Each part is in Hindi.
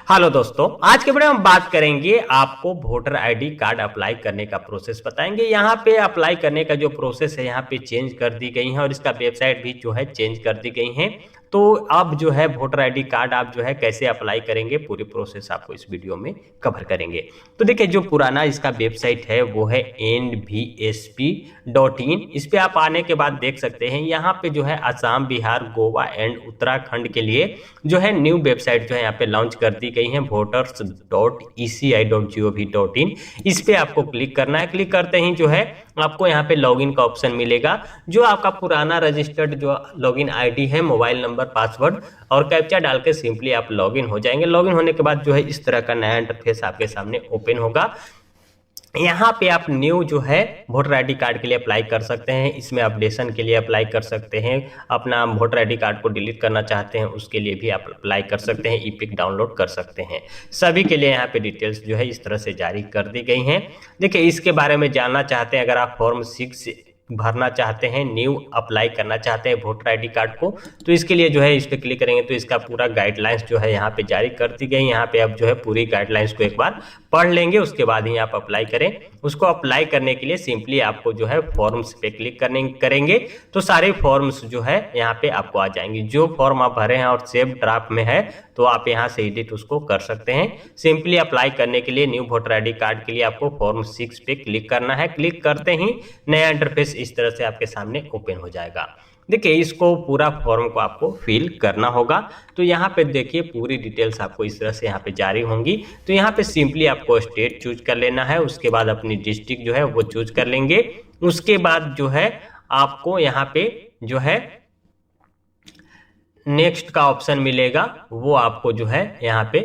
हेलो दोस्तों, आज के वीडियो में हम बात करेंगे आपको वोटर आईडी कार्ड अप्लाई करने का प्रोसेस बताएंगे। यहाँ पे अप्लाई करने का जो प्रोसेस है यहाँ पे चेंज कर दी गई है और इसका वेबसाइट भी जो है चेंज कर दी गई है। तो अब जो है वोटर आईडी कार्ड आप जो है कैसे अप्लाई करेंगे, पूरी प्रोसेस आपको इस वीडियो में कवर करेंगे। तो देखिए, जो पुराना इसका वेबसाइट है वो है nvsp.in। इस पे आप आने के बाद देख सकते हैं यहाँ पे जो है असम, बिहार, गोवा एंड उत्तराखंड के लिए जो है न्यू वेबसाइट जो है यहाँ पे लॉन्च कर दी गई है, voters.eci.gov.in। इस पे आपको क्लिक करना है। क्लिक करते ही जो है आपको यहाँ पे लॉगिन का ऑप्शन मिलेगा। जो आपका पुराना रजिस्टर्ड जो लॉगिन आईडी है, मोबाइल नंबर, पासवर्ड और कैप्चा डाल के सिंपली आप लॉगिन हो जाएंगे। लॉगिन होने के बाद जो है इस तरह का नया इंटरफेस आपके सामने ओपन होगा। यहाँ पे आप न्यू जो है वोटर आईडी कार्ड के लिए अप्लाई कर सकते हैं। इसमें अपडेशन के लिए अप्लाई कर सकते हैं। अपना वोटर आईडी कार्ड को डिलीट करना चाहते हैं उसके लिए भी आप अप्लाई कर सकते हैं। ई-पिक डाउनलोड कर सकते हैं। सभी के लिए यहाँ पे डिटेल्स जो है इस तरह से जारी कर दी गई हैं। देखिए, इसके बारे में जानना चाहते हैं, अगर आप फॉर्म 6 भरना चाहते हैं, न्यू अप्लाई करना चाहते हैं वोटर आईडी कार्ड को, तो इसके लिए जो है इस पे क्लिक करेंगे तो इसका पूरा गाइडलाइंस जो है यहाँ पे जारी कर दी गई। यहाँ पे आप जो है पूरी गाइडलाइंस को एक बार पढ़ लेंगे, उसके बाद ही आप अप्लाई करें। उसको अप्लाई करने के लिए सिंपली आपको जो है फॉर्म्स पे क्लिक करेंगे तो सारे फॉर्म्स जो है यहाँ पे आपको आ जाएंगे। जो फॉर्म आप भरे हैं और सेव ड्राफ्ट में है तो आप यहाँ से एडिट उसको कर सकते हैं। सिंपली अप्लाई करने के लिए न्यू वोटर आईडी कार्ड के लिए आपको फॉर्म 6 पे क्लिक करना है। क्लिक करते ही नया इंटरफेस इस तरह से आपके सामने ओपन हो जाएगा। देखिए, इसको पूरा फॉर्म को आपको फिल करना होगा। तो यहाँ पे देखिए पूरी डिटेल्स आपको इस तरह से यहाँ पे जारी होंगी। तो यहाँ पे सिंपली आपको स्टेट चूज कर लेना है। उसके बाद अपनी डिस्ट्रिक्ट जो है वो चूज कर लेंगे। उसके बाद जो है आपको यहाँ पे जो है नेक्स्ट का ऑप्शन मिलेगा, वो आपको जो है यहाँ पे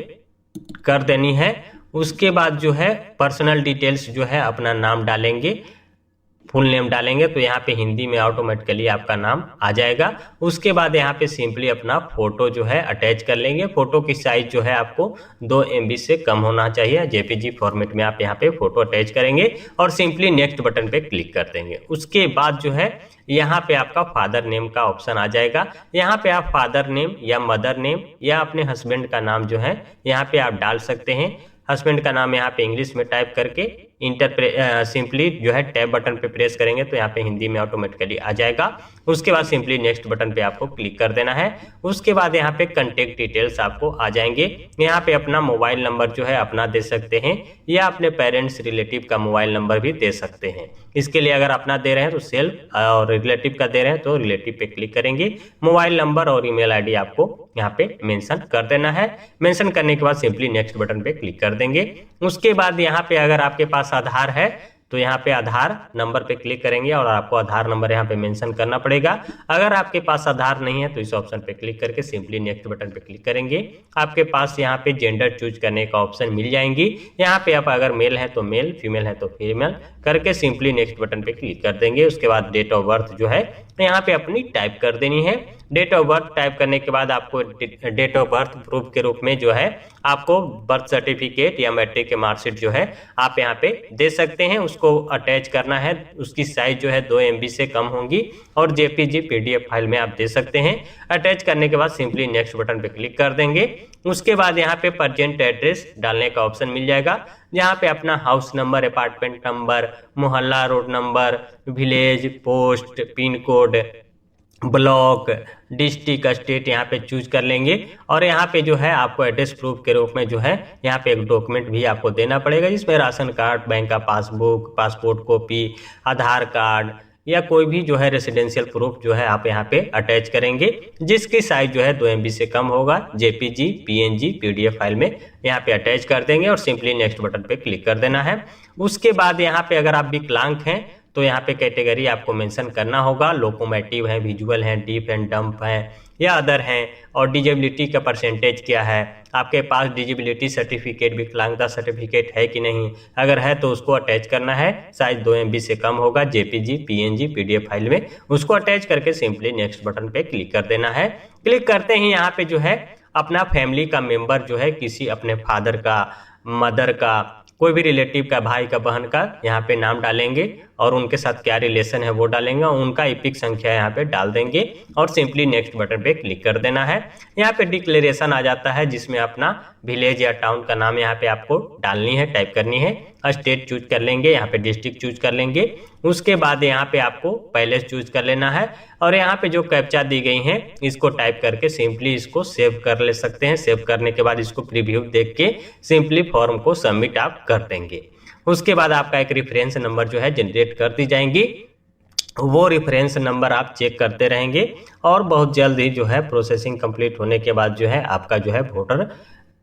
कर देनी है। उसके बाद जो है पर्सनल डिटेल्स जो है अपना नाम डालेंगे, फुल नेम डालेंगे तो यहाँ पे हिंदी में ऑटोमेटिकली आपका नाम आ जाएगा। उसके बाद यहाँ पे सिंपली अपना फोटो जो है अटैच कर लेंगे। फोटो की साइज जो है आपको 2 MB से कम होना चाहिए। जेपीजी फॉर्मेट में आप यहाँ पे फोटो अटैच करेंगे और सिंपली नेक्स्ट बटन पे क्लिक कर देंगे। उसके बाद जो है यहाँ पे आपका फादर नेम का ऑप्शन आ जाएगा। यहाँ पे आप फादर नेम या मदर नेम या अपने हस्बैंड का नाम जो है यहाँ पे आप डाल सकते हैं। हस्बैंड का नाम यहाँ पे इंग्लिश में टाइप करके सिंपली जो है टैब बटन पे प्रेस करेंगे तो यहाँ पे हिंदी में ऑटोमेटिकली आ जाएगा। उसके बाद सिंपली नेक्स्ट बटन पे आपको क्लिक कर देना है। उसके बाद यहाँ पे कंटेक्ट डिटेल्स आपको आ जाएंगे। यहाँ पे अपना मोबाइल नंबर जो है अपना दे सकते हैं या अपने पेरेंट्स रिलेटिव का मोबाइल नंबर भी दे सकते हैं। इसके लिए अगर अपना दे रहे हैं तो सेल्फ और रिलेटिव का दे रहे हैं तो रिलेटिव पे क्लिक करेंगे। मोबाइल नंबर और ईमेल आईडी आपको यहाँ पे मेंशन कर देना है। मेंशन करने के बाद सिंपली नेक्स्ट बटन पे क्लिक कर देंगे। उसके बाद यहाँ पे अगर आपके पास आधार है तो यहाँ पे आधार नंबर पे क्लिक करेंगे और आपको आधार नंबर यहाँ पे मेंशन करना पड़ेगा। अगर आपके पास आधार नहीं है तो इस ऑप्शन पे क्लिक करके सिंपली नेक्स्ट बटन पे क्लिक करेंगे। आपके पास यहाँ पे जेंडर चूज करने का ऑप्शन मिल जाएंगी। यहाँ पे आप अगर मेल है तो मेल, फीमेल है तो फीमेल करके सिंपली नेक्स्ट बटन पे क्लिक कर देंगे। उसके बाद डेट ऑफ बर्थ जो है यहाँ पे अपनी टाइप कर देनी है। डेट ऑफ बर्थ टाइप करने के बाद आपको डेट ऑफ बर्थ प्रूफ के रूप में जो है आपको बर्थ सर्टिफिकेट या मैट्रिक के मार्कशीट जो है आप यहाँ पे दे सकते हैं। उसको अटैच करना है। उसकी साइज जो है 2 MB से कम होंगी और जेपीजी PDF फाइल में आप दे सकते हैं। अटैच करने के बाद सिंपली नेक्स्ट बटन पे क्लिक कर देंगे। उसके बाद यहाँ पे प्रेजेंट एड्रेस डालने का ऑप्शन मिल जाएगा। यहाँ पे अपना हाउस नंबर, अपार्टमेंट नंबर, मोहल्ला, road number, village, post, pin code, block, district, state यहाँ पे चूज कर लेंगे। और यहाँ पे जो है आपको एड्रेस प्रूफ के रूप में जो है यहाँ पे एक डॉक्यूमेंट भी आपको देना पड़ेगा, जिसमें राशन कार्ड, बैंक का पासबुक, पासपोर्ट कॉपी, आधार कार्ड या कोई भी जो है रेसिडेंशियल प्रूफ जो है आप यहाँ पे अटैच करेंगे, जिसकी साइज जो है 2 MB से कम होगा। जेपीजी, PNG, PDF फाइल में यहाँ पे अटैच कर देंगे और सिंपली नेक्स्ट बटन पे क्लिक कर देना है। उसके बाद यहाँ पे अगर आप विकलांग हैं तो यहाँ पे कैटेगरी आपको मेंशन करना होगा। लोकोमोटिव है, विजुअल है, डीफ एंड डंप है या अदर हैं, और डिजेबिलिटी का परसेंटेज क्या है, आपके पास डिजेबिलिटी सर्टिफिकेट, विकलांगता सर्टिफिकेट है कि नहीं। अगर है तो उसको अटैच करना है। साइज 2 MB से कम होगा। जेपीजी, PNG, PDF फाइल में उसको अटैच करके सिंपली नेक्स्ट बटन पे क्लिक कर देना है। क्लिक करते ही यहाँ पे जो है अपना फैमिली का मेंबर जो है, किसी अपने फादर का, मदर का, कोई भी रिलेटिव का, भाई का, बहन का यहाँ पे नाम डालेंगे और उनके साथ क्या रिलेशन है वो डालेंगे और उनका इपिक संख्या यहाँ पे डाल देंगे और सिंपली नेक्स्ट बटन पे क्लिक कर देना है। यहाँ पे डिक्लेरेशन आ जाता है जिसमें अपना विलेज या टाउन का नाम यहाँ पे आपको डालनी है, टाइप करनी है। स्टेट चूज कर लेंगे, यहाँ पे डिस्ट्रिक्ट चूज कर लेंगे। उसके बाद यहाँ पे आपको पैलेस चूज कर लेना है और यहाँ पे जो कैप्चा दी गई हैं इसको टाइप करके सिंपली इसको सेव कर ले सकते हैं। सेव करने के बाद इसको प्रीव्यू देख के सिंपली फॉर्म को सबमिट आप कर देंगे। उसके बाद आपका एक रेफरेंस नंबर जो है जनरेट कर दी जाएंगी, वो रेफरेंस नंबर आप चेक करते रहेंगे और बहुत जल्द ही जो है प्रोसेसिंग कंप्लीट होने के बाद जो है आपका जो है वोटर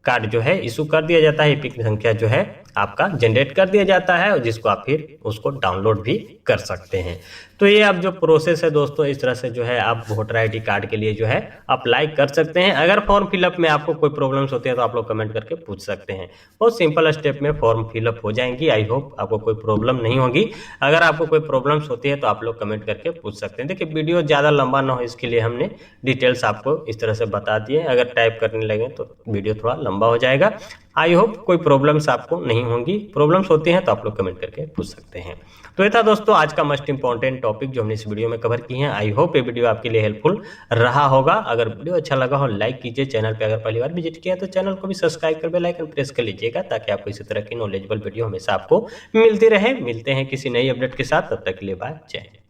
कार्ड जो है इशू कर दिया जाता है। इपिक संख्या जो है आपका जनरेट कर दिया जाता है और जिसको आप फिर उसको डाउनलोड भी कर सकते हैं। तो ये अब जो प्रोसेस है दोस्तों, इस तरह से जो है आप वोटर आईडी कार्ड के लिए जो है अप्लाई कर सकते हैं। अगर फॉर्म फिलअप में आपको कोई प्रॉब्लम्स होती है तो आप लोग कमेंट करके पूछ सकते हैं। बहुत सिंपल स्टेप में फॉर्म फिलअप हो जाएंगी। आई होप आपको कोई प्रॉब्लम नहीं होगी। अगर आपको कोई प्रॉब्लम्स होती है तो आप लोग कमेंट करके पूछ सकते हैं। देखिए वीडियो ज़्यादा लंबा ना हो इसके लिए हमने डिटेल्स आपको इस तरह से बता दिए। अगर टाइप करने लगे तो वीडियो थोड़ा लंबा हो जाएगा। आई होप कोई प्रॉब्लम्स आपको नहीं होंगी। प्रॉब्लम्स होती हैं तो आप लोग कमेंट करके पूछ सकते हैं। तो ये था दोस्तों आज का मोस्ट इंपॉर्टेंट टॉपिक जो हमने इस वीडियो में कवर की है। आई होप ये वीडियो आपके लिए हेल्पफुल रहा होगा। अगर वीडियो अच्छा लगा हो लाइक कीजिए। चैनल पे अगर पहली बार विजिट किया तो चैनल को भी सब्सक्राइब कर बेल आइकन प्रेस कर लीजिएगा ताकि आपको इसी तरह की नॉलेजेबल वीडियो हमेशा आपको मिलती रहे। मिलते हैं किसी नई अपडेट के साथ, तब तक के लिए बाय, जय हिंद।